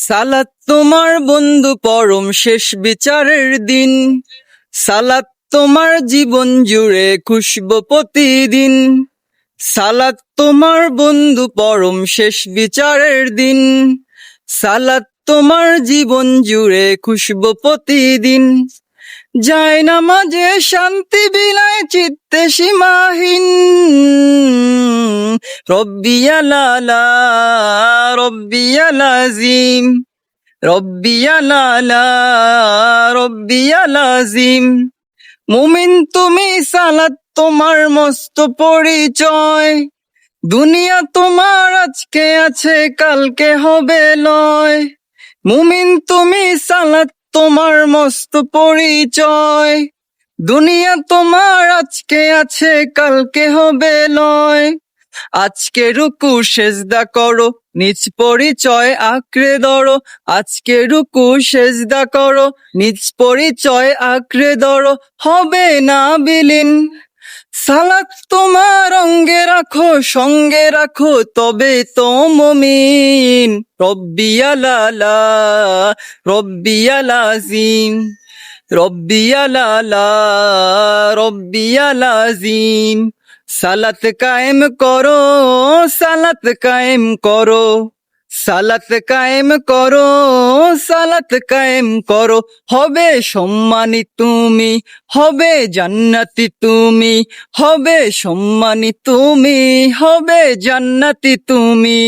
সালাত তোমার বন্ধু পরম শেষ বিচারের দিন। সালাত তোমার জীবন জুড়ে খুশবু প্রতিদিন। সালাত তোমার বন্ধু পরম শেষ বিচারের দিন। সালাত তোমার জীবন জুড়ে খুশবু প্রতিদিন। যায় নামাজে শান্তি বিলায় চিত্তে সীমাহীন। রব্বিয়াল আলা রব্বিয়াল আজিম, রব্বিয়াল আলা রব্বিয়াল আজিম। মুমিন তুমি সালাত তোমার মস্ত পরিচয়। দুনিয়া তোমার আজকে আছে কালকে হবে লয়। মুমিন তুমি সালাত তোমার মস্ত পরিচয়। দুনিয়া তোমার আজকে আছে কালকে হবে লয়। আজকে রুকু সেজদা করো, নিজ পরিচয় আঁকড়ে ধরো। আজকে রুকু সেজদা করো, নিজ পরিচয় আঁকড়ে ধরো, হবে না বিলীন। সালাত তোমার অঙ্গে রাখো, সঙ্গে রাখো, তবে তো মুমিন। রব্বিয়াল আলা রব্বিয়াল আজিম, রব্বিয়াল আলা রব্বিয়াল আজিম। সালাত কায়েম করো, সালাত কায়েম করো, সালাত কায়েম করো, সালাত কায়েম করো। হবে সম্মানী তুমি, হবে জান্নাতি তুমি, হবে সম্মানী তুমি, হবে জান্নাতি তুমি।